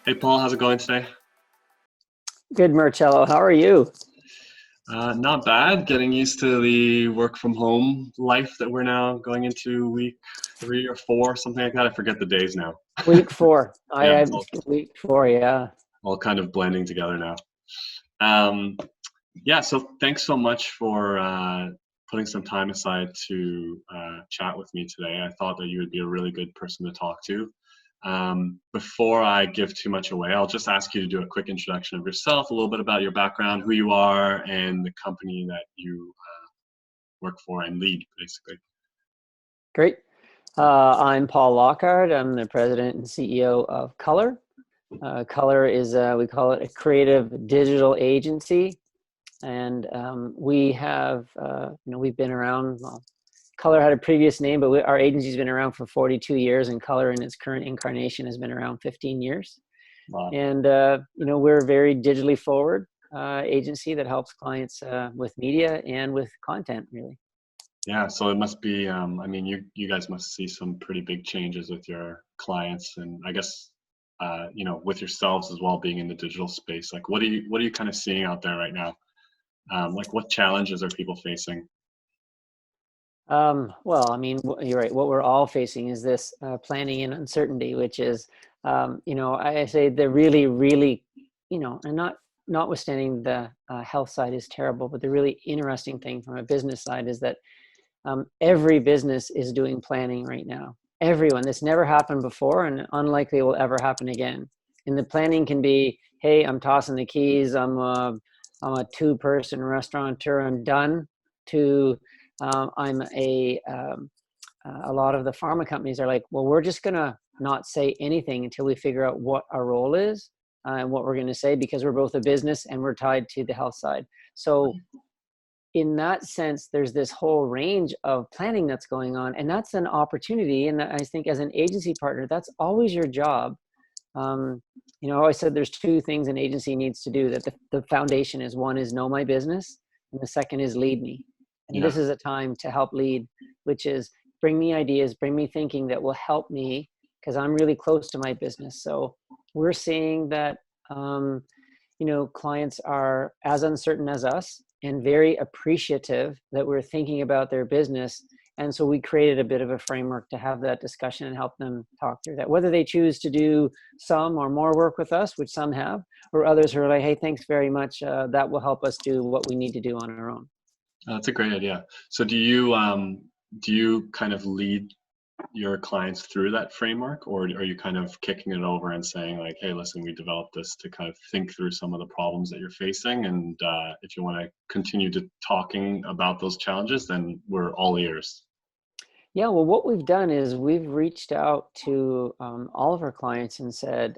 Hey Paul, how's it going today? Good, Marcello. How are you? Not bad. Getting used to the work from home life that we're now going into week 3 or 4, something like that. I forget the days now. Week four. Yeah, I it's all, week four. Yeah. all kind of blending together now. Um, yeah, so thanks so much for putting some time aside to chat with me today. I thought that you would be a really good person to talk to. Before I give too much away, I'll just ask you to do a quick introduction of yourself, a little bit about your background, who you are, and the company that you work for and lead, basically. Great. I'm Paul Lockhard. I'm the president and CEO of Color. Color is we call it a creative digital agency, and we have we've been around. Well, Color had a previous name, but our agency's been around for 42 years, and Color in its current incarnation has been around 15 years. Wow. And we're a very digitally forward agency that helps clients with media and with content, really. Yeah, so it must be, I mean, you guys must see some pretty big changes with your clients and I guess, with yourselves as well being in the digital space. Like, what are you kind of seeing out there right now? Like, what challenges are people facing? Well, I mean, you're right. What we're all facing is this planning and uncertainty, which is, I say the really, really, and notwithstanding the health side is terrible, but the really interesting thing from a business side is that every business is doing planning right now. Everyone. This never happened before, and unlikely will ever happen again. And the planning can be, hey, I'm tossing the keys. I'm a two-person restaurateur. I'm done. To I'm a lot of the pharma companies are like, well, we're just gonna not say anything until we figure out what our role is and what we're going to say, because we're both a business and we're tied to the health side. So in that sense, there's this whole range of planning that's going on, and that's an opportunity. And I think as an agency partner, that's always your job. I always said there's two things an agency needs to do. That the foundation is, one is know my business, and the second is lead me. And Yeah, this is a time to help lead, which is bring me ideas, bring me thinking that will help me, because I'm really close to my business. So we're seeing that clients are as uncertain as us and very appreciative that we're thinking about their business. And so we created a bit of a framework to have that discussion and help them talk through that, whether they choose to do some or more work with us, which some have, or others who are like, hey, thanks very much. That will help us do what we need to do on our own. that's a great idea. So do you kind of lead your clients through that framework, or are you kind of kicking it over and saying like, hey, listen, we developed this to kind of think through some of the problems that you're facing, and if you want to continue to talking about those challenges, then we're all ears. Yeah, well, what we've done is we've reached out to all of our clients and said,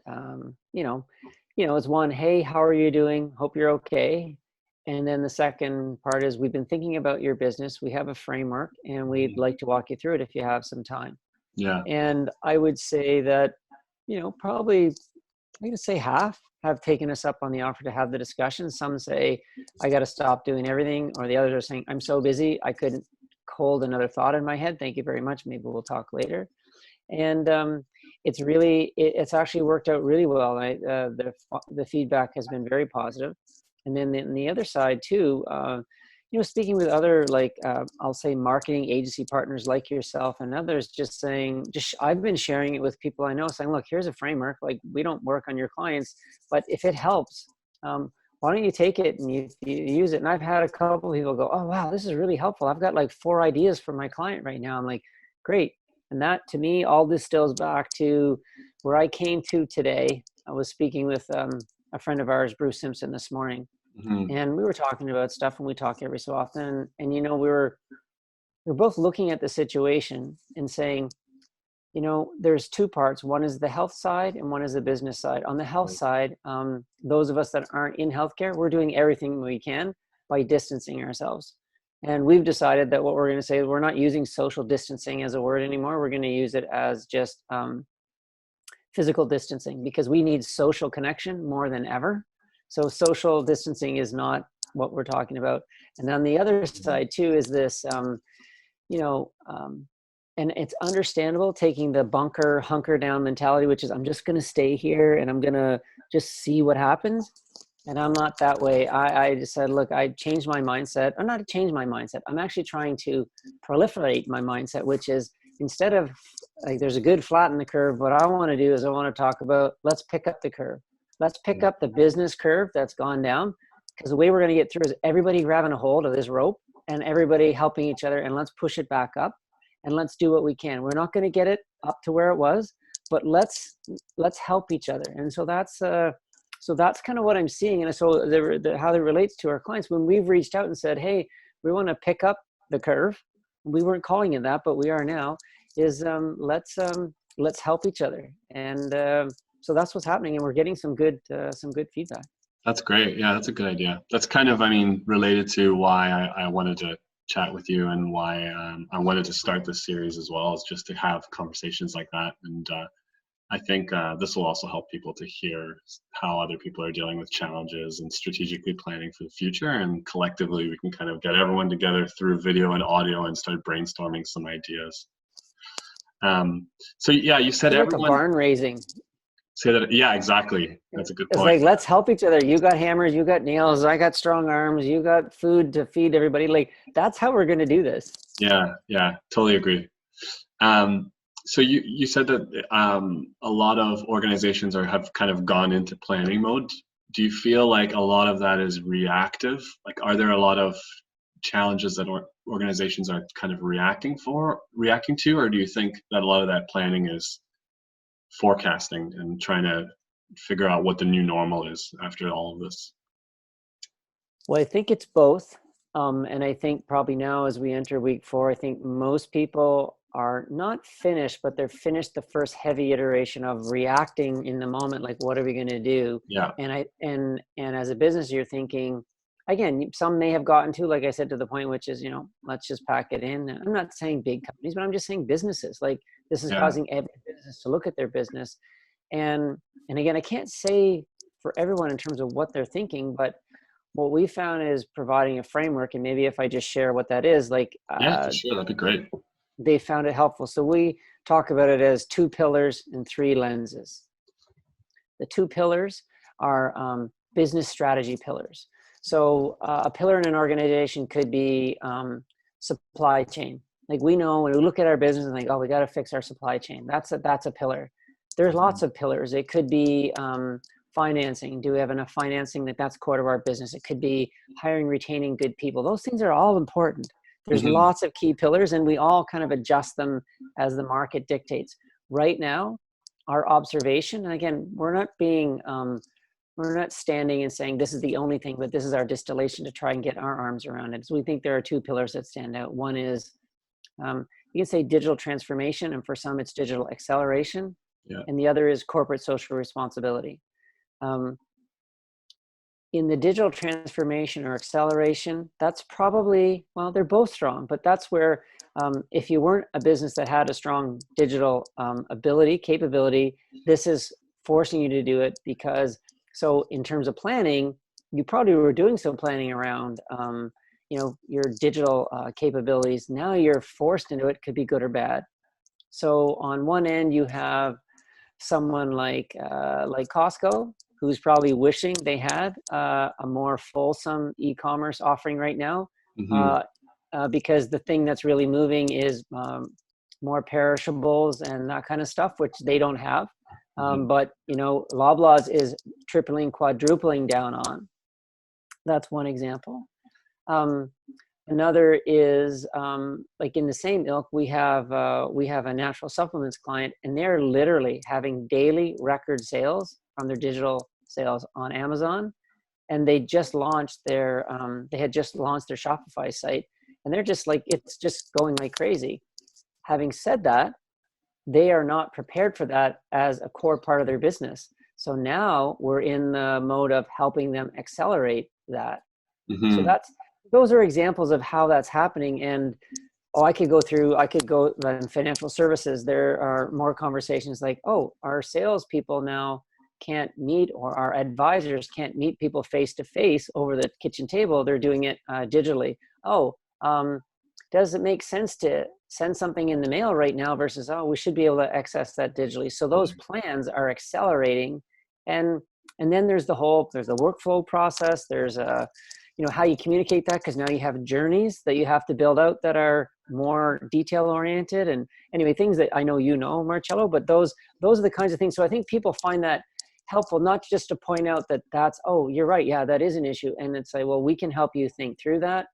it's one, hey, how are you doing? Hope you're okay. And then the second part is we've been thinking about your business. We have a framework, and we'd Mhm. like to walk you through it if you have some time. Yeah. And I would say that, probably, I'm going to say half have taken us up on the offer to have the discussion. Some say, I got to stop doing everything. Or the others are saying, I'm so busy, I couldn't hold another thought in my head. Thank you very much. Maybe we'll talk later. And it's actually worked out really well. The feedback has been very positive. And then on the other side too, speaking with other, like, I'll say marketing agency partners like yourself and others, I've been sharing it with people I know, saying, look, here's a framework. Like, we don't work on your clients, but if it helps, why don't you take it and you use it? And I've had a couple of people go, oh, wow, this is really helpful. I've got like 4 ideas for my client right now. I'm like, great. And that, to me, all distills back to where I came to today. I was speaking with a friend of ours, Bruce Simpson, this morning, Hmm. and we were talking about stuff, and we talk every so often. And we were both looking at the situation and saying, there's two parts. One is the health side, and one is the business side. On the health side, those of us that aren't in healthcare, we're doing everything we can by distancing ourselves. And we've decided that what we're going to say is we're not using social distancing as a word anymore. We're going to use it as just physical distancing, because we need social connection more than ever. So social distancing is not what we're talking about. And on the other side too is this, you know, um, and it's understandable taking the hunker down mentality, which is I'm just going to stay here and I'm going to just see what happens. And I'm not that way. I just said, look, I changed my mindset. I'm not change my mindset. I'm actually trying to proliferate my mindset, which is instead of like there's a good flatten the curve, what I want to do is I want to talk about let's pick up the curve. Let's pick up the business curve that's gone down, because the way we're going to get through is everybody grabbing a hold of this rope and everybody helping each other, and let's push it back up and let's do what we can. We're not going to get it up to where it was, but let's help each other. And so that's kind of what I'm seeing. And so how it relates to our clients, when we've reached out and said, hey, we want to pick up the curve. We weren't calling it that, but we are now, is let's help each other. And so that's what's happening. And we're getting some good feedback. That's great. Yeah, that's a good idea. That's kind of, I mean, related to why I wanted to chat with you and why I wanted to start this series as well, is just to have conversations like that. And I think this will also help people to hear how other people are dealing with challenges and strategically planning for the future. And collectively, we can kind of get everyone together through video and audio and start brainstorming some ideas. So yeah, you said it's everyone. Like a barn raising. Say that. Yeah, exactly. That's a good point. It's like, let's help each other. You got hammers, you got nails, I got strong arms, you got food to feed everybody. Like, that's how we're going to do this. Yeah, totally agree. So you said that a lot of organizations have kind of gone into planning mode. Do you feel like a lot of that is reactive? Like, are there a lot of challenges that organizations are kind of reacting to, or do you think that a lot of that planning is forecasting and trying to figure out what the new normal is after all of this? Well, I think it's both. And I think probably now as we enter week 4, I think most people are not finished, but they're finished the first heavy iteration of reacting in the moment. Like, what are we going to do? Yeah. And as a business, you're thinking, again, some may have gotten to, like I said, to the point, which is, let's just pack it in. I'm not saying big companies, but I'm just saying businesses. Like, this is causing every business to look at their business. And again, I can't say for everyone in terms of what they're thinking, but what we found is providing a framework. And maybe if I just share what that is, like, yeah, for sure, that'd be great. They found it helpful. So we talk about it as 2 pillars and 3 lenses. The 2 pillars are business strategy pillars. So a pillar in an organization could be supply chain. Like, we know when we look at our business and think, oh, we got to fix our supply chain. That's a pillar. There's lots of pillars. It could be financing. Do we have enough financing? That's core to our business. It could be hiring, retaining good people. Those things are all important. There's lots of key pillars, and we all kind of adjust them as the market dictates. Right now, our observation, and again, we're not standing and saying this is the only thing, but this is our distillation to try and get our arms around it. So we think there are 2 pillars that stand out. One is, you can say digital transformation, and for some it's digital acceleration. Yeah. And the other is corporate social responsibility. In the digital transformation or acceleration, that's probably, well, they're both strong, but that's where if you weren't a business that had a strong digital capability, this is forcing you to do it. Because, so in terms of planning, you probably were doing some planning around your digital capabilities. Now you're forced into it, could be good or bad. So on one end, you have someone like Costco, who's probably wishing they had a more fulsome e-commerce offering right now, because the thing that's really moving is more perishables and that kind of stuff, which they don't have. But Loblaws is tripling, quadrupling down on. That's one example. Another is like in the same ilk, we have a natural supplements client, and they're literally having daily record sales from their digital sales on Amazon, and they just launched their Shopify site, and they're just like, it's just going like crazy. Having said that, they are not prepared for that as a core part of their business. So now we're in the mode of helping them accelerate that. So those are examples of how that's happening. And I could go in financial services. There are more conversations like, our salespeople now can't meet, or our advisors can't meet people face to face over the kitchen table. They're doing it digitally. Does it make sense to send something in the mail right now versus, oh, we should be able to access that digitally. So those plans are accelerating. And then there's the workflow process. There's how you communicate that, because now you have journeys that you have to build out that are more detail oriented. And anyway, things that I know Marcello, but those are the kinds of things. So I think people find that helpful, not just to point out that oh, you're right, yeah, that is an issue, and it's like, well, we can help you think through that.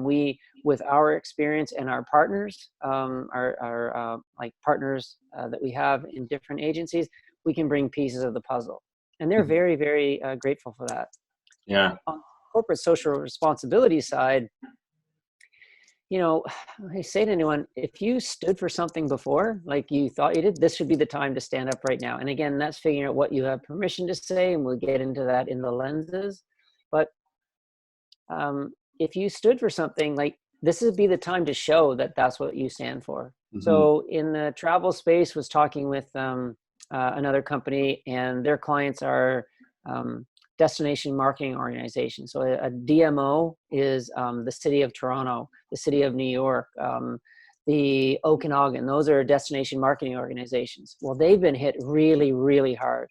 We, with our experience and our partners, our like partners that we have in different agencies, we can bring pieces of the puzzle, and they're very, very grateful for that. Yeah. On corporate social responsibility side, I say to anyone, if you stood for something before, like you thought you did, this should be the time to stand up right now. And again, that's figuring out what you have permission to say, and we'll get into that in the lenses. But if you stood for something, like, this would be the time to show that that's what you stand for. Mm-hmm. So in the travel space, was talking with another company, and their clients are destination marketing organization. So a DMO is the city of Toronto, the city of New York, the Okanagan. Those are destination marketing organizations. Well, they've been hit really, really hard.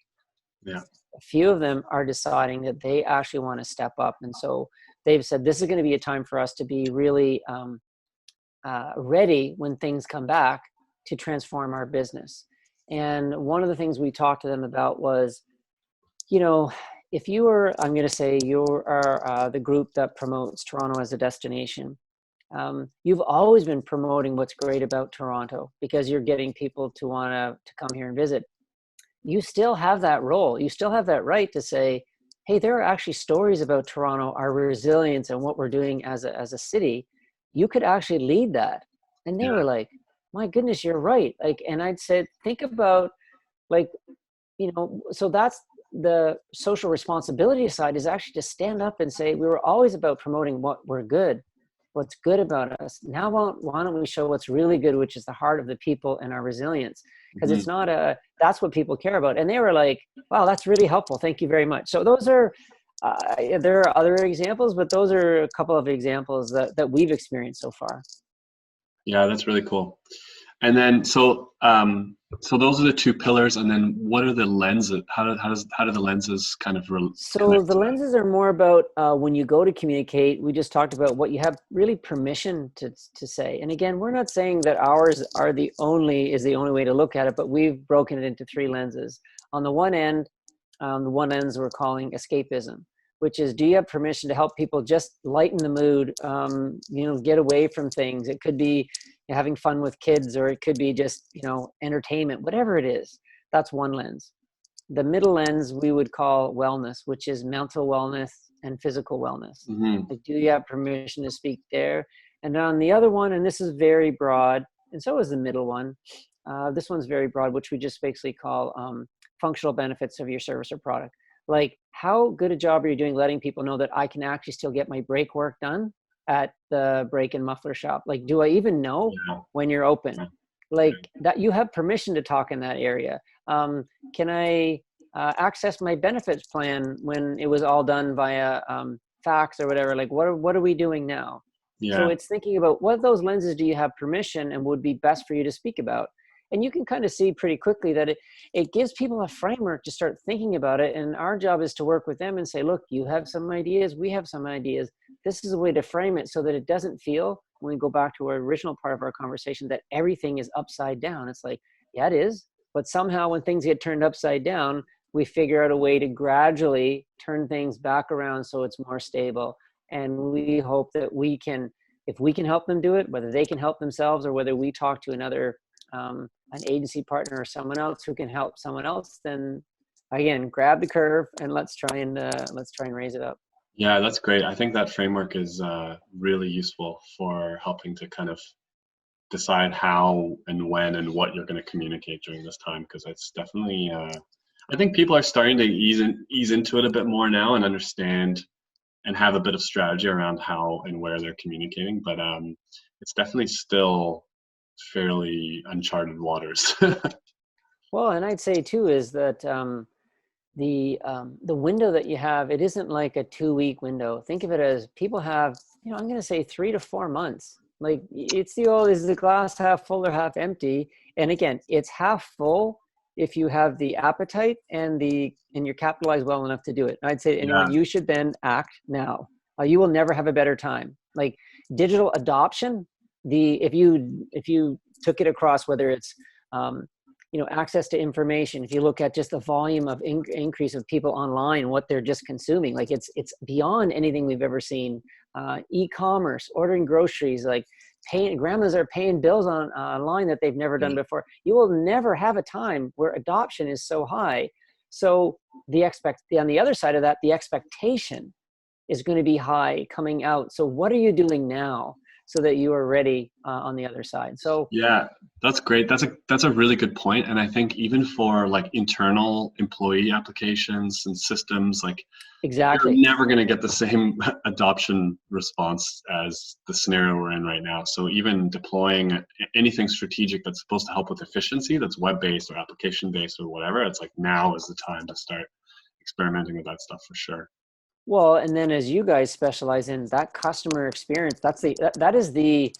Yeah. A few of them are deciding that they actually want to step up. And so they've said, this is going to be a time for us to be really ready when things come back to transform our business. And one of the things we talked to them about was, if you are, I'm going to say you are the group that promotes Toronto as a destination, you've always been promoting what's great about Toronto because you're getting people to want to come here and visit. You still have that role. You still have that right to say, hey, there are actually stories about Toronto, our resilience, and what we're doing as a city. You could actually lead that. And they were like, my goodness, you're right. Like, and I'd said, think about, like, so that's the social responsibility side, is actually to stand up and say, we were always about promoting what's good about us. Now, why don't we show what's really good, which is the heart of the people and our resilience? Because it's not that's what people care about. And they were like, wow, that's really helpful. Thank you very much. So those are, there are other examples, but those are a couple of examples that we've experienced so far. Yeah, that's really cool. And then, so those are the two pillars. And then what are the lenses? How do the lenses kind of So the lenses are more about when you go to communicate. We just talked about what you have really permission to say. And again, we're not saying that ours is the only way to look at it, but we've broken it into three lenses. On the one end, the one lens we're calling escapism, which is, do you have permission to help people just lighten the mood, get away from things? It could be having fun with kids, or it could be just, entertainment, whatever it is. That's one lens. The middle lens we would call wellness, which is mental wellness and physical wellness. Mm-hmm. Like, do you have permission to speak there? And on the other one, and this is very broad, and so is the middle one. This one's very broad, which we just basically call functional benefits of your service or product. Like, how good a job are you doing letting people know that I can actually still get my brake work done at the brake and muffler shop? Like, do I even know when you're open? Like, that you have permission to talk in that area. Can I access my benefits plan when it was all done via fax or whatever? Like, what are we doing now? Yeah. So it's thinking about what of those lenses do you have permission and would be best for you to speak about? And you can kind of see pretty quickly that it gives people a framework to start thinking about it. And our job is to work with them and say, look, you have some ideas, we have some ideas. This is a way to frame it so that it doesn't feel, when we go back to our original part of our conversation, that everything is upside down. It's like, yeah, it is. But somehow when things get turned upside down, we figure out a way to gradually turn things back around so it's more stable. And we hope that if we can help them do it, whether they can help themselves or whether we talk to another an agency partner or someone else who can help someone else, then again, grab the curve and let's try and raise it up. Yeah, that's great. I think that framework is really useful for helping to kind of decide how and when and what you're going to communicate during this time, because it's definitely I think people are starting to ease into it a bit more now and understand and have a bit of strategy around how and where they're communicating, but it's definitely still fairly uncharted waters. Well, and I'd say too is that the window that you have, it isn't like a 2-week window. Think of it as people have, I'm going to say 3 to 4 months Like it's the old, is the glass half full or half empty? And again, it's half full if you have the appetite and you're capitalized well enough to do it. I'd say to anyone, Yeah. you should then act now. You will never have a better time. Like digital adoption, if you took it across, whether it's access to information, if you look at just the volume of increase of people online, what they're just consuming, like it's beyond anything we've ever seen. E-commerce, ordering groceries, like grandmas are paying bills online that they've never done before. You will never have a time where adoption is so high. So on the other side of that, the expectation is going to be high coming out. So what are you doing now so that you are ready on the other side? So yeah, that's great. That's a really good point. And I think even for like internal employee applications and systems, like exactly, you're never going to get the same adoption response as the scenario we're in right now. So even deploying anything strategic that's supposed to help with efficiency, that's web-based or application-based or whatever, it's like now is the time to start experimenting with that stuff for sure. well, and then as you guys specialize in that customer experience, that's the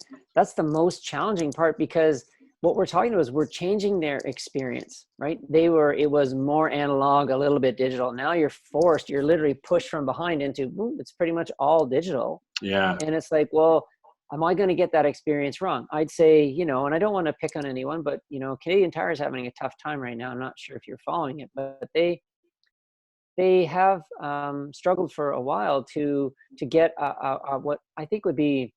most challenging part, because what we're talking about is we're changing their experience, right? It was more analog, a little bit digital. Now you're literally pushed from behind into, it's pretty much all digital. Yeah. And it's like, well, am I going to get that experience wrong? I'd say, and I don't want to pick on anyone, but, Canadian Tire is having a tough time right now. I'm not sure if you're following it, but they have struggled for a while to get what I think would be,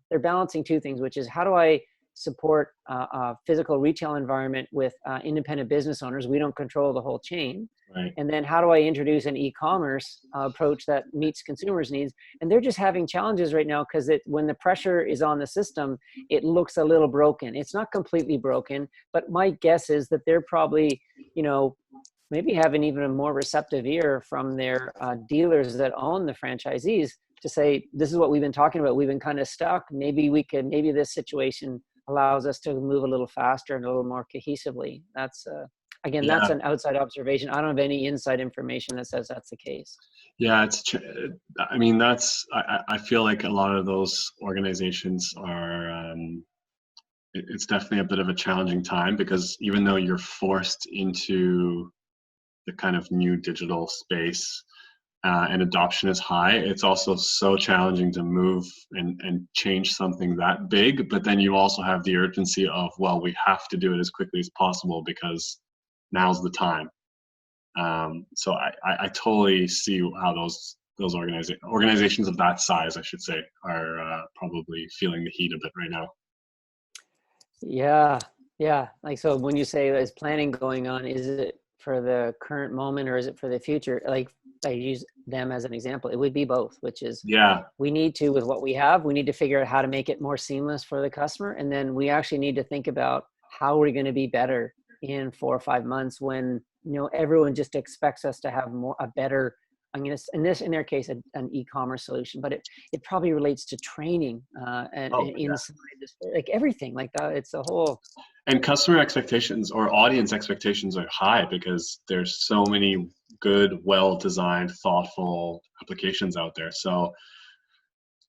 they're balancing two things, which is how do I support a physical retail environment with independent business owners? We don't control the whole chain. Right. And then how do I introduce an e-commerce approach that meets consumers' needs? And they're just having challenges right now because when the pressure is on the system, it looks a little broken. It's not completely broken, but my guess is that they're probably, maybe having even a more receptive ear from their dealers that own the franchisees to say, this is what we've been talking about. We've been kind of stuck. Maybe this situation allows us to move a little faster and a little more cohesively. That's that's an outside observation. I don't have any inside information that says that's the case. Yeah, I feel like a lot of those organizations are, it's definitely a bit of a challenging time, because even though you're forced into the kind of new digital space and adoption is high, it's also so challenging to move and change something that big. But then you also have the urgency of, well, we have to do it as quickly as possible because now's the time. So I totally see how those organizations of that size, I should say, are probably feeling the heat a bit right now. Yeah. Like, so when you say is planning going on, is it for the current moment or is it for the future? Like, I use them as an example. It would be both, which is, we need to, with what we have, we need to figure out how to make it more seamless for the customer. And then we actually need to think about how we're going to be better in 4 or 5 months when, everyone just expects us to have a better, in their case, an e-commerce solution, but it probably relates to training inside this, like everything like that. It's a whole. And customer expectations or audience expectations are high because there's so many good, well-designed, thoughtful applications out there. So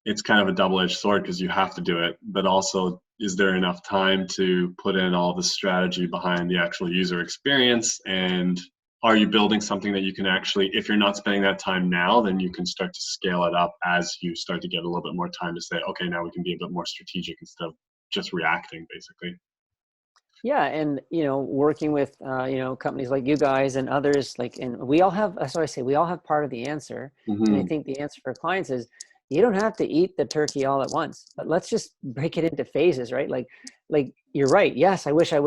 it's kind of a double-edged sword because you have to do it, but also, is there enough time to put in all the strategy behind the actual user experience? And are you building something that you can actually, if you're not spending that time now, then you can start to scale it up as you start to get a little bit more time to say, okay, now we can be a bit more strategic instead of just reacting, basically. Yeah, and working with companies like you guys and others, and we all have. That's why I say we all have part of the answer. Mm-hmm. And I think the answer for clients is you don't have to eat the turkey all at once, but let's just break it into phases, right? Like you're right. Yes, I wish it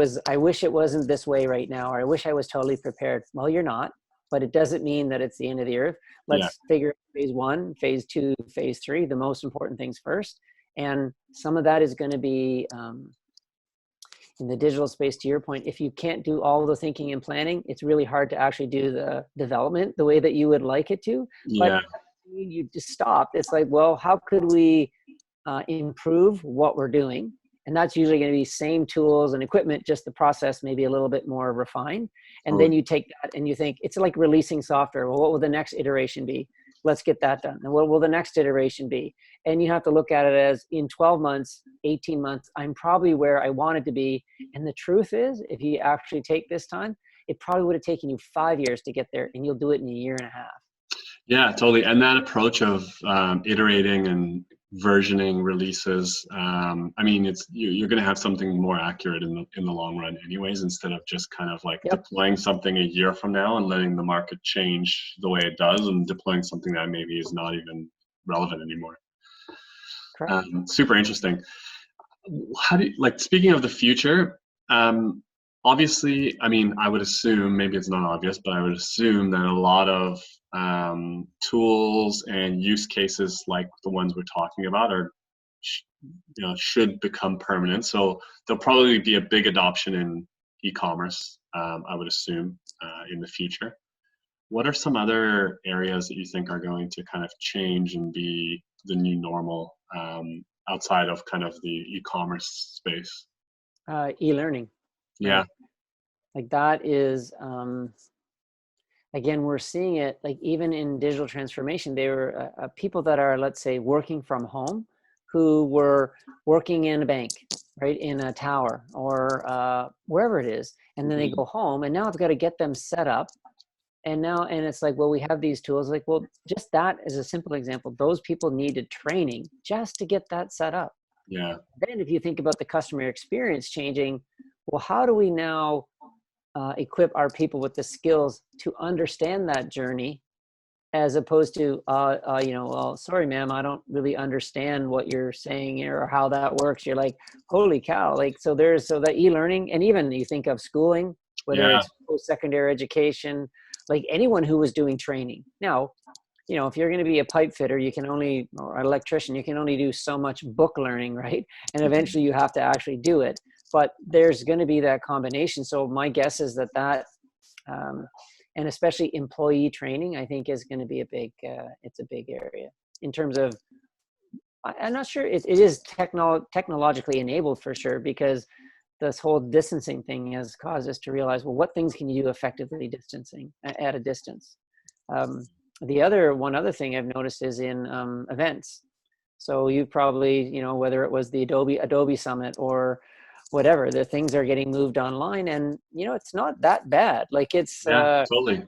wasn't this way right now, or I wish I was totally prepared. Well, you're not, but it doesn't mean that it's the end of the earth. Let's figure out phase 1, phase 2, phase 3, the most important things first. And some of that is going to be in the digital space, to your point, if you can't do all the thinking and planning, it's really hard to actually do the development the way that you would like it to. But you just stop. It's like, well, how could we improve what we're doing? And that's usually going to be same tools and equipment, just the process maybe a little bit more refined. And then you take that and you think, it's like releasing software. Well, what will the next iteration be? let's get that done. And what will the next iteration be? And you have to look at it as in 12 months, 18 months, I'm probably where I wanted to be. And the truth is, if you actually take this time, it probably would have taken you 5 years to get there, and you'll do it in a year and a half. Yeah, totally. And that approach of iterating and versioning releases, I mean, you're going to have something more accurate in the long run, anyways, instead of just kind of like deploying something a year from now and letting the market change the way it does, and deploying something that maybe is not even relevant anymore. Correct. Super interesting. How do you, like, speaking of the future? Obviously, I mean, I would assume, maybe it's not obvious, but I would assume that a lot of tools and use cases like the ones we're talking about should become permanent. So there'll probably be a big adoption in e-commerce, I would assume, in the future. What are some other areas that you think are going to kind of change and be the new normal outside of kind of the e-commerce space? E-learning. Yeah. Right? Like that is, again, we're seeing it like even in digital transformation, they were people that are, let's say, working from home who were working in a bank, right, in a tower or wherever it is. And then they go home, and now I've got to get them set up. And it's like, well, we have these tools. Like, well, just that is a simple example. Those people needed training just to get that set up. Yeah. Then if you think about the customer experience changing, well, how do we now equip our people with the skills to understand that journey, as opposed to, well, sorry, ma'am, I don't really understand what you're saying here or how that works. You're like, holy cow. Like, so that e-learning, and even you think of schooling, whether it's post-secondary education, like anyone who was doing training. Now, if you're going to be a pipe fitter, or an electrician, you can only do so much book learning, right? And eventually you have to actually do it. But there's going to be that combination. So my guess is that and especially employee training, I think is going to be it's a big area in terms of, I'm not sure it is technologically enabled for sure, because this whole distancing thing has caused us to realize, well, what things can you do effectively distancing at a distance? One other thing I've noticed is in events. So you probably, whether it was the Adobe Summit or whatever, the things are getting moved online, and it's not that bad. Like it's totally.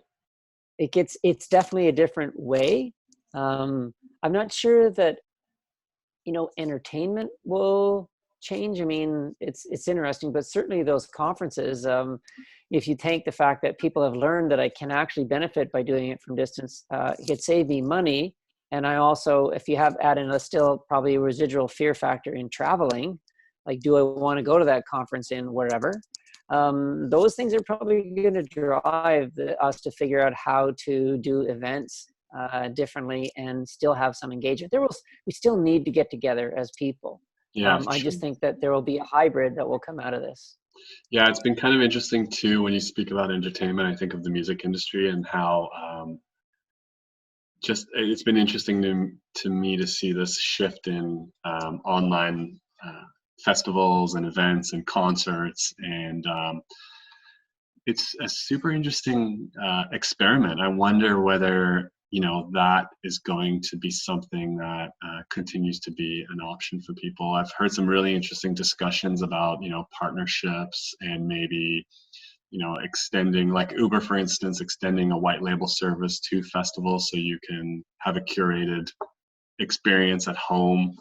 It's definitely a different way. I'm not sure that entertainment will change. I mean, it's interesting, but certainly those conferences, if you take the fact that people have learned that I can actually benefit by doing it from distance, it could save me money. And I also, if you have add in a still probably a residual fear factor in traveling, like, do I want to go to that conference in wherever? Those things are probably going to drive us to figure out how to do events differently and still have some engagement. We still need to get together as people. Yeah, I just think that there will be a hybrid that will come out of this. Yeah, it's been kind of interesting too when you speak about entertainment. I think of the music industry and how it's been interesting to me to see this shift in online festivals and events and concerts, and it's a super interesting experiment. I wonder whether that is going to be something that continues to be an option for people. I've heard some really interesting discussions about partnerships and maybe extending, like Uber for instance, extending a white label service to festivals so you can have a curated experience at home.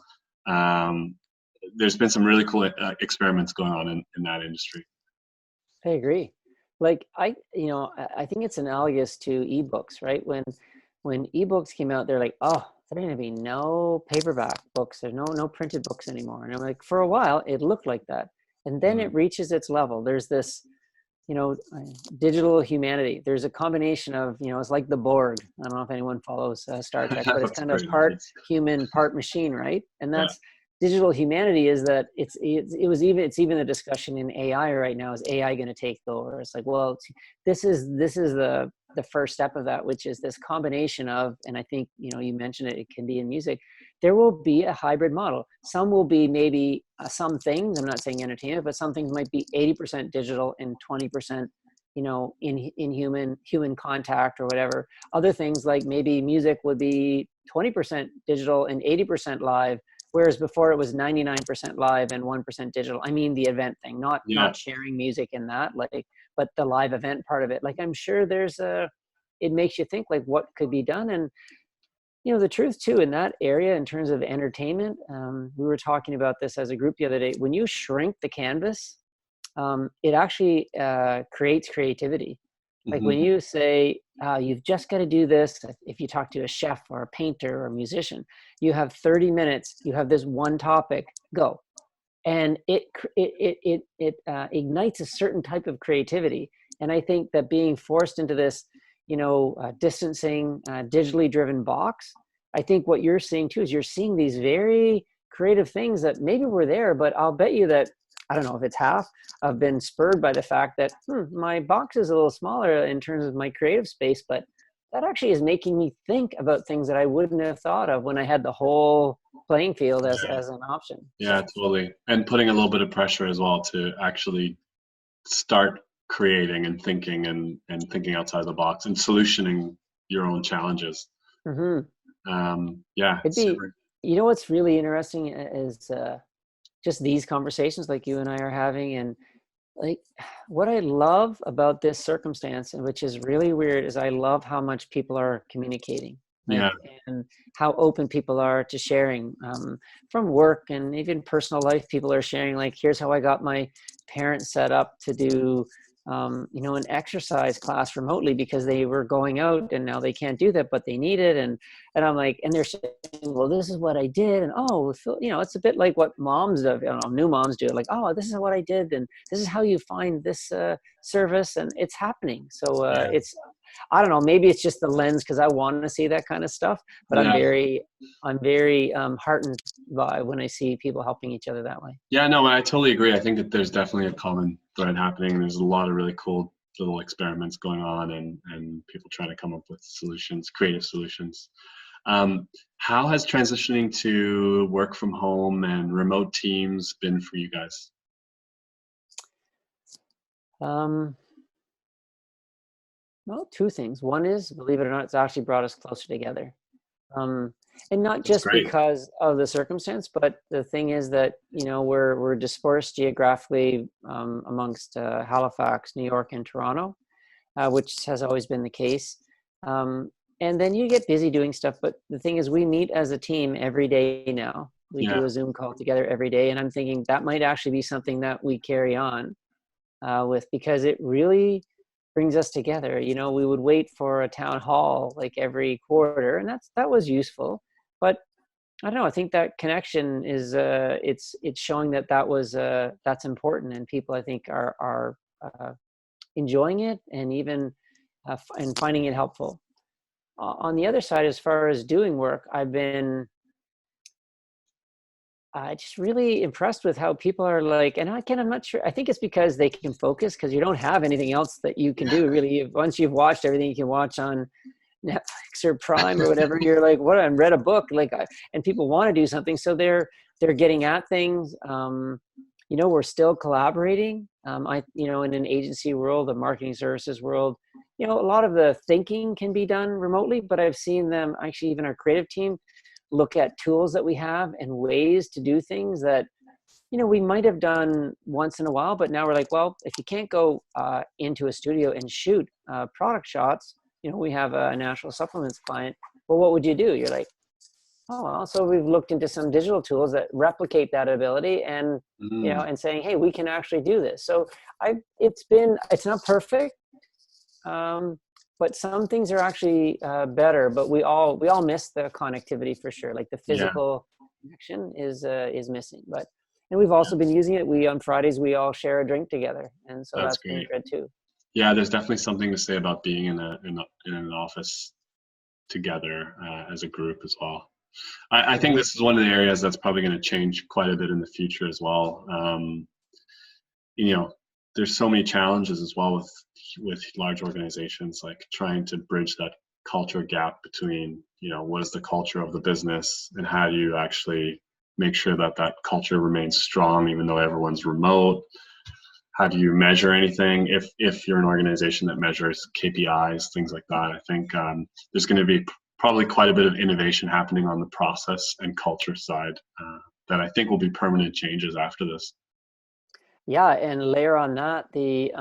There's been some really cool experiments going on in that industry. I agree. Like I think it's analogous to ebooks, right? When ebooks came out, they're like, oh, there's going to be no paperback books. There's no printed books anymore. And I'm like, for a while, it looked like that. And then it reaches its level. There's this, digital humanity. There's a combination of, it's like the Borg. I don't know if anyone follows Star Trek, but it's kind of part human, part machine, right? And that's digital humanity, is that it's even a discussion in AI right now. Is AI going to take over? It's like, well, this is the first step of that, which is this combination of, and I think, you mentioned it can be in music, there will be a hybrid model. Some will be maybe some things, I'm not saying entertainment, but some things might be 80% digital and 20% in human contact or whatever. Other things like maybe music would be 20% digital and 80% live, whereas before it was 99% live and 1% digital. I mean, the event thing, not sharing music in that, like, but the live event part of it. Like, I'm sure it makes you think, like, what could be done. And the truth too, in that area, in terms of entertainment, we were talking about this as a group the other day. When you shrink the canvas, it actually creates creativity. Like when you say, you've just got to do this, if you talk to a chef or a painter or a musician, you have 30 minutes, you have this one topic, go. And it ignites a certain type of creativity. And I think that being forced into this, distancing, digitally driven box, I think what you're seeing too is you're seeing these very creative things that maybe were there, but I'll bet you that, I don't know if it's half, I've been spurred by the fact that my box is a little smaller in terms of my creative space, but that actually is making me think about things that I wouldn't have thought of when I had the whole playing field as an option. Yeah, totally. And putting a little bit of pressure as well to actually start creating and thinking outside the box and solutioning your own challenges. Yeah. What's really interesting is just these conversations like you and I are having, and like what I love about this circumstance, and which is really weird, is I love how much people are communicating. And how open people are to sharing from work and even personal life. People are sharing, like, here's how I got my parents set up to do an exercise class remotely because they were going out and now they can't do that, but they need it. And I'm like, and they're saying, well, this is what I did. And it's a bit like what moms do, new moms do, like, oh, this is what I did. And this is how you find this service, and it's happening. So I don't know, maybe it's just the lens because I want to see that kind of stuff, but I'm very heartened by when I see people helping each other that way. Yeah, no, I totally agree. I think that there's definitely a common thread happening. There's a lot of really cool little experiments going on and people trying to come up with solutions, creative solutions. How has transitioning to work from home and remote teams been for you guys? Well, two things. One is, believe it or not, it's actually brought us closer together. And not just because of the circumstance, but the thing is that, we're dispersed geographically amongst Halifax, New York, and Toronto, which has always been the case. And then you get busy doing stuff. But the thing is, we meet as a team every day now. We do a Zoom call together every day. And I'm thinking that might actually be something that we carry on with, because it really brings us together. We would wait for a town hall like every quarter, and that was useful. But I don't know, I think that connection is it's showing that's important, and people, I think, are enjoying it and even and finding it helpful. On the other side, as far as doing work, I've been just really impressed with how people are like, and I'm not sure, I think it's because they can focus, because you don't have anything else that you can do really. Once you've watched everything you can watch on Netflix or Prime or whatever, you're like, what? I read a book, and people want to do something, so they're getting at things. We're still collaborating. In an agency world, a marketing services world, a lot of the thinking can be done remotely, but I've seen them, actually, even our creative team, look at tools that we have and ways to do things that, we might have done once in a while, but now we're like, well, if you can't go into a studio and shoot product shots, we have a natural supplements client, well, what would you do? You're like, oh, well, so we've looked into some digital tools that replicate that ability, and, and saying, hey, we can actually do this. So it's not perfect. But some things are actually better, but we all miss the connectivity for sure. Like the physical connection is missing. And we've also been using it. On Fridays we all share a drink together, and so that's been good too. Yeah, there's definitely something to say about being in an office together as a group as well. I think this is one of the areas that's probably going to change quite a bit in the future as well. There's so many challenges as well with large organizations, like trying to bridge that culture gap between, what is the culture of the business and how do you actually make sure that culture remains strong even though everyone's remote. how do you measure anything? If you're an organization that measures KPIs, things like that, I think there's going to be probably quite a bit of innovation happening on the process and culture side that I think will be permanent changes after this. Yeah, and layer on that the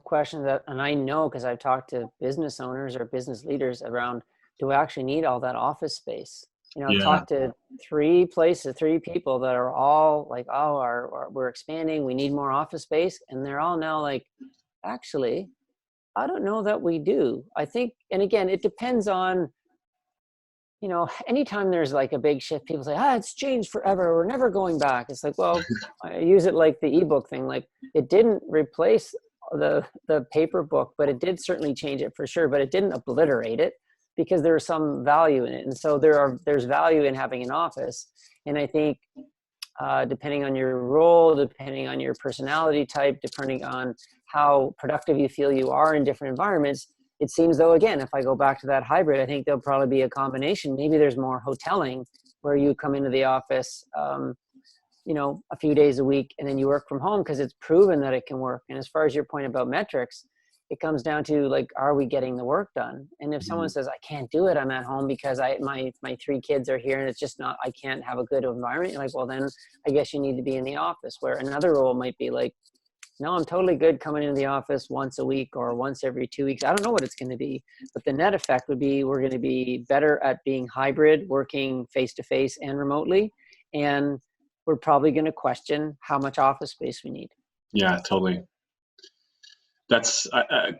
question that, and I know because I've talked to business owners or business leaders around, do we actually need all that office space? You know, I've Yeah, talked to three people that are all like, oh, we're expanding, we need more office space, and they're all now like, actually, I don't know that we do. I think, and again, it depends on, you know, anytime there's like a big shift, people say, it's changed forever, we're never going back. It's like, well, I use it like the ebook thing. Like, it didn't replace the paper book, but it did certainly change it for sure, but it didn't obliterate it, because there's some value in it. And so there's value in having an office. And I think depending on your role, depending on your personality type, depending on how productive you feel you are in different environments, it seems though, again, if I go back to that hybrid, I think there'll probably be a combination. Maybe there's more hoteling where you come into the office, you know, a few days a week, and then you work from home because it's proven that it can work. And as far as your point about metrics, it comes down to like, are we getting the work done? And if someone says, I can't do it, I'm at home because my three kids are here and it's just not, I can't have a good environment. You're like, well, then I guess you need to be in the office. Where another role might be like, no, I'm totally good coming into the office once a week or once every 2 weeks. I don't know what it's going to be, but the net effect would be we're going to be better at being hybrid, working face-to-face and remotely. And we're probably going to question how much office space we need. yeah, totally. That's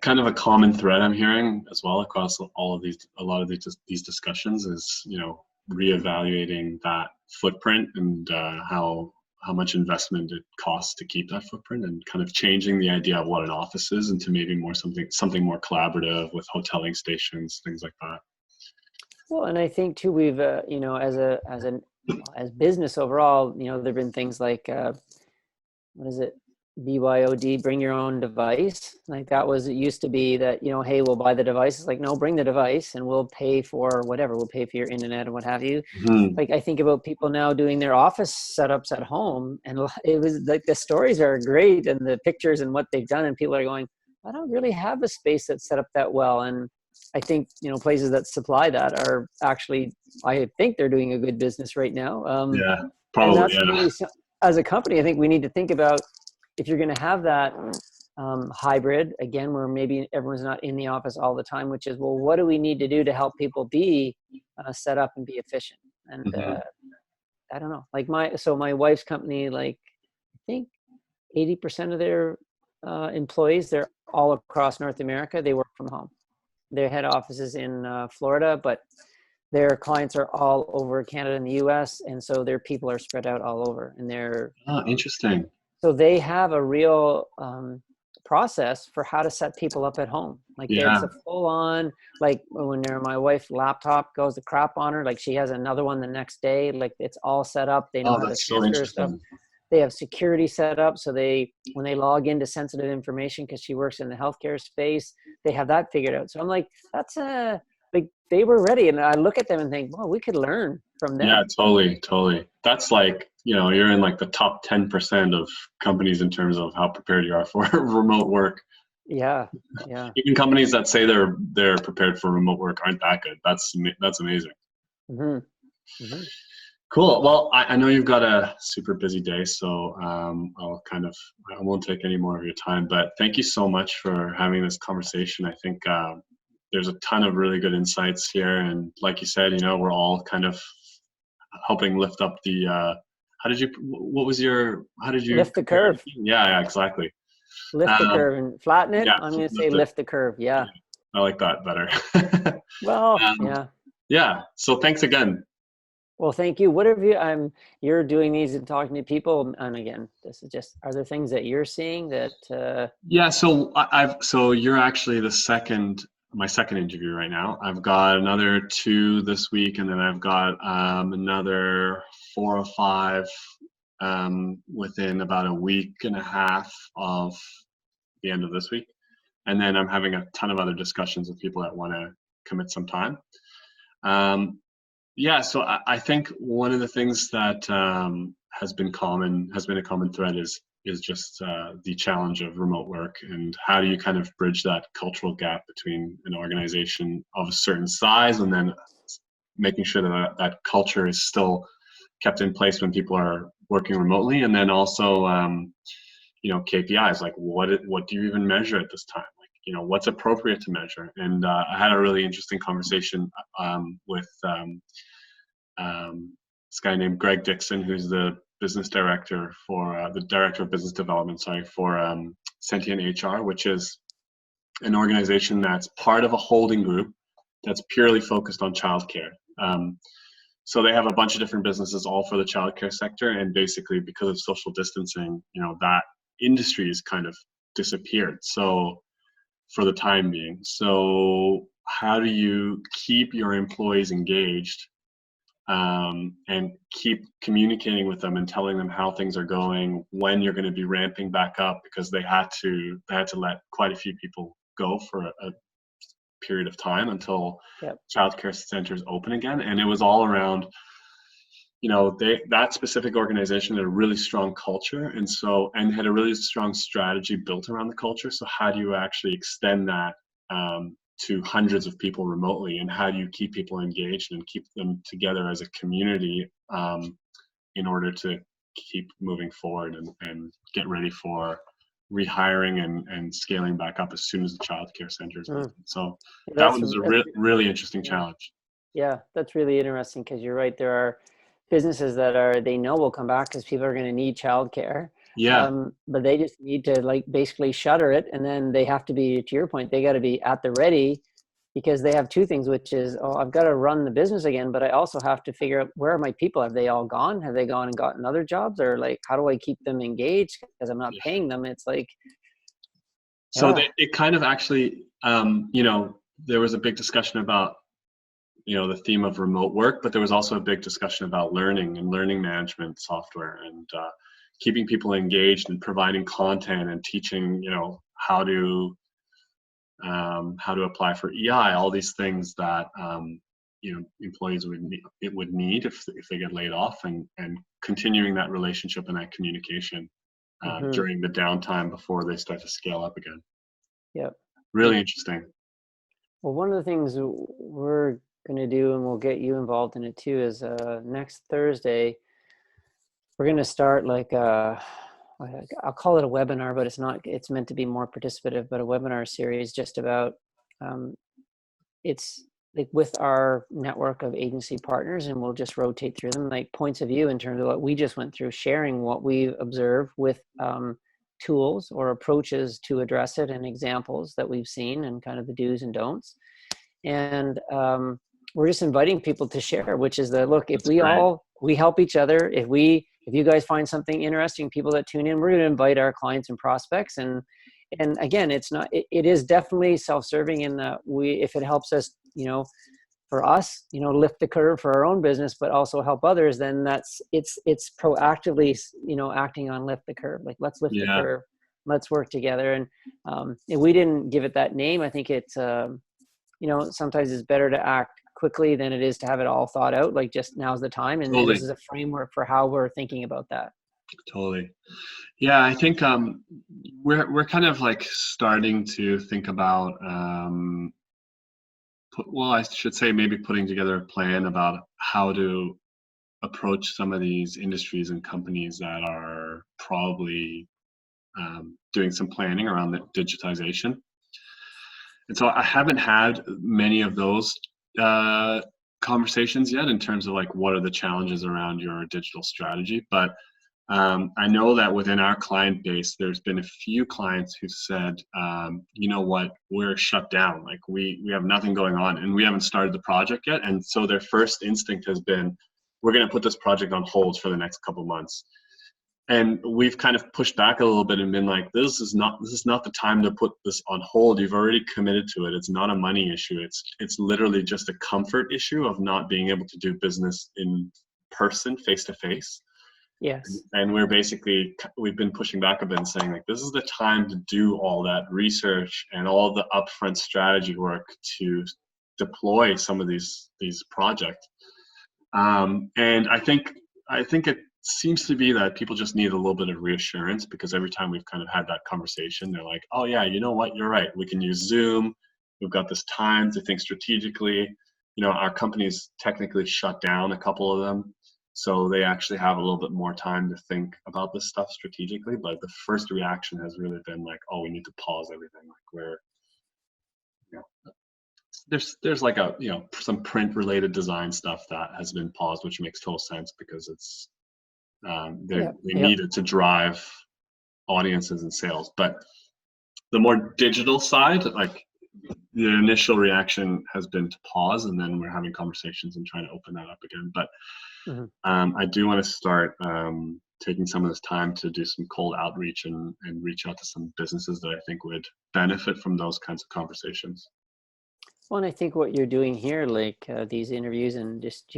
kind of a common thread I'm hearing as well across a lot of these discussions is, you know, reevaluating that footprint and how much investment it costs to keep that footprint, and kind of changing the idea of what an office is into maybe more something more collaborative with hoteling stations, things like that. Well, and I think too, we've you know, as business overall, you know, there've been things like what is it? BYOD, bring your own device. Like that was, it used to be that, you know, hey, we'll buy the device. It's like, no, bring the device and we'll pay for whatever. We'll pay for your internet and what have you. Mm-hmm. Like I think about people now doing their office setups at home, and it was like the stories are great and the pictures and what they've done, and people are going, I don't really have a space that's set up that well. And I think, you know, places that supply that are actually, I think they're doing a good business right now. Yeah, And probably. that's something as a company, I think we need to think about, if you're going to have that hybrid, again, where maybe everyone's not in the office all the time, which is, well, what do we need to do to help people be set up and be efficient? And I don't know, like my wife's company, like I think 80% of their employees, they're all across North America. They work from home. Their head office is in Florida, but their clients are all over Canada and the US. And so their people are spread out all over, and they're Interesting. so they have a real process for how to set people up at home. Like it's a full on, like when my wife's laptop goes to crap on her, like she has another one the next day, like it's all set up. They know how to transfer stuff. They have security set up. So when they log into sensitive information, because she works in the healthcare space, they have that figured out. So I'm like, that's like they were ready. And I look at them and think, well, we could learn from them. Yeah, totally. That's like, you know, you're in like the top 10% of companies in terms of how prepared you are for remote work. Yeah. Even companies that say they're prepared for remote work aren't that good. That's amazing. Cool. Well, I know you've got a super busy day, so I won't take any more of your time, but thank you so much for having this conversation. I think there's a ton of really good insights here. And like you said, you know, we're all kind of helping lift up the, how did you lift the curve? Yeah, exactly. Lift the curve and flatten it. Yeah, I'm going to say lift the curve. Yeah. I like that better. Well, yeah. So thanks again. Well, thank you. What have you're doing these and talking to people, and again, this is just, are there things that you're seeing that? Yeah. So you're actually my second interview right now. I've got another 2 this week, and then I've got another 4 or 5 within about a week and a half of the end of this week. And then I'm having a ton of other discussions with people that want to commit some time. So I think one of the things that has been a common thread is is just the challenge of remote work, and how do you kind of bridge that cultural gap between an organization of a certain size and then making sure that that culture is still kept in place when people are working remotely, and then also KPIs, like what do you even measure at this time, like what's appropriate to measure. And I had a really interesting conversation with this guy named Greg Dixon, who's the business director for the director of business development, for Sentient HR, which is an organization that's part of a holding group that's purely focused on childcare. So they have a bunch of different businesses, all for the childcare sector, and basically because of social distancing, that industry has kind of disappeared. So for the time being, so how do you keep your employees engaged and keep communicating with them and telling them how things are going, when you're going to be ramping back up, because they had to let quite a few people go for a period of time until childcare centers open again. And it was all around, that specific organization had a really strong culture, and had a really strong strategy built around the culture. So how do you actually extend that to hundreds of people remotely, and how do you keep people engaged and keep them together as a community in order to keep moving forward and get ready for rehiring and scaling back up as soon as the childcare centers open. So that was a really interesting challenge. Yeah, that's really interesting, because you're right. There are businesses that they know will come back because people are going to need childcare. Yeah. But they just need to basically shutter it, and then they have to be, to your point, they got to be at the ready, because they have two things, which is, I've got to run the business again, but I also have to figure out, where are my people? Have they all gone? Have they gone and gotten other jobs? Or how do I keep them engaged, because I'm not paying them? It's like, so it kind of actually, there was a big discussion about, the theme of remote work, but there was also a big discussion about learning and learning management software, and keeping people engaged and providing content and teaching, how to apply for EI, all these things that employees would need if they get laid off, and continuing that relationship and that communication during the downtime before they start to scale up again. Yep. Really interesting. Well, one of the things we're going to do, and we'll get you involved in it too, is next Thursday we're going to start I'll call it a webinar, but it's not. It's meant to be more participative, but a webinar series just about it's with our network of agency partners, and we'll just rotate through them, points of view in terms of what we just went through, sharing what we observed with tools or approaches to address it, and examples that we've seen, and kind of the do's and don'ts. And we're just inviting people to share, which is look, if we help each other, if you guys find something interesting, people that tune in, we're going to invite our clients and prospects. And again, it is definitely self-serving in that if it helps us, for us, lift the curve for our own business, but also help others, then it's proactively, acting on lift the curve. Let's lift the curve, let's work together. And we didn't give it that name. I think it's, sometimes it's better to act quickly than it is to have it all thought out. Just now's the time. And this is a framework for how we're thinking about that. Totally. Yeah, I think we're kind of starting to think about, I should say maybe putting together a plan about how to approach some of these industries and companies that are probably doing some planning around the digitization. And so I haven't had many of those conversations yet in terms of what are the challenges around your digital strategy. But I know that within our client base, there's been a few clients who said, you know what, we're shut down. We have nothing going on, and we haven't started the project yet. And so their first instinct has been, we're going to put this project on hold for the next couple of months. And we've kind of pushed back a little bit and been like, this is not the time to put this on hold. You've already committed to it. It's not a money issue. It's literally just a comfort issue of not being able to do business in person, face to face. Yes. And we've been pushing back a bit and saying this is the time to do all that research and all the upfront strategy work to deploy some of these projects. And I think seems to be that people just need a little bit of reassurance, because every time we've kind of had that conversation, they're like, oh yeah, you know what, you're right. We can use Zoom. We've got this time to think strategically. Our company's technically shut down, a couple of them. So they actually have a little bit more time to think about this stuff strategically. But the first reaction has really been like, oh, we need to pause everything. Like there's like some print related design stuff that has been paused, which makes total sense because it's they need it to drive audiences and sales. But the more digital side, like the initial reaction has been to pause, and then we're having conversations and trying to open that up again. But I do want to start taking some of this time to do some cold outreach and reach out to some businesses that I think would benefit from those kinds of conversations. Well, and I think what you're doing here, like these interviews and just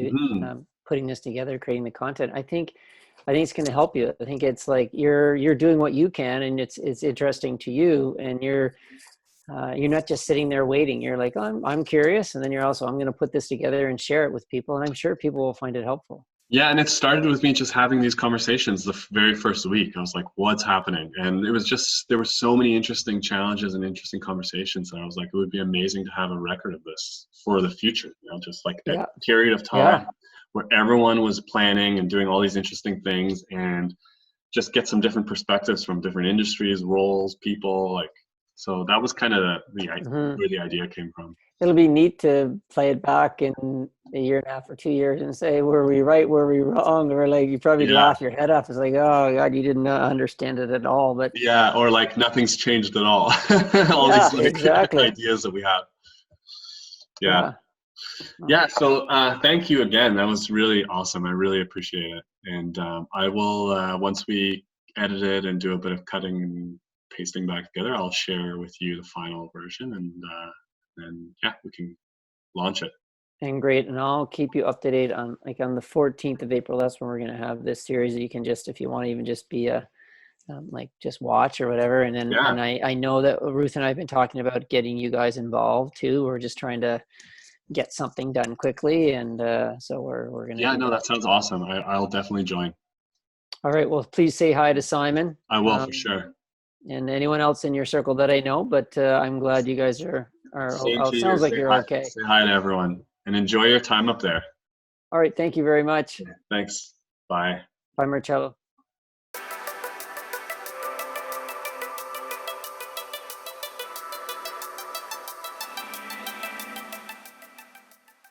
putting this together, creating the content, I think it's going to help you. I think it's like you're doing what you can, and it's interesting to you, and you're not just sitting there waiting. You're like, oh, I'm curious, and then you're also, I'm going to put this together and share it with people, and I'm sure people will find it helpful. Yeah, and it started with me just having these conversations the very first week. I was like, what's happening? And it was just, there were so many interesting challenges and interesting conversations that I was like, it would be amazing to have a record of this for the future, just like a period of time where everyone was planning and doing all these interesting things, and just get some different perspectives from different industries, roles, people. Like, so that was kind of where the idea came from. It'll be neat to play it back in a year and a half or 2 years and say, were we right? Were we wrong? Or like, you probably laugh your head off. It's like, oh God, you didn't understand it at all. But or like nothing's changed at all. All these ideas that we have. So thank you again. That was really awesome. I really appreciate it. And I will, once we edit it and do a bit of cutting and pasting back together, I'll share with you the final version, and we can launch it. And great. And I'll keep you up to date on the 14th of April. That's when we're going to have this series that you can just, if you want to even just be just watch or whatever. And then and I know that Ruth and I have been talking about getting you guys involved too. We're just trying to get something done quickly. And so we're going to. That sounds awesome. I'll definitely join. All right. Well, please say hi to Simon. I will, for sure. And anyone else in your circle that I know, but I'm glad you guys are sounds like you're okay. Say hi to everyone and enjoy your time up there. All right. Thank you very much. Thanks. Bye. Bye, Marcello.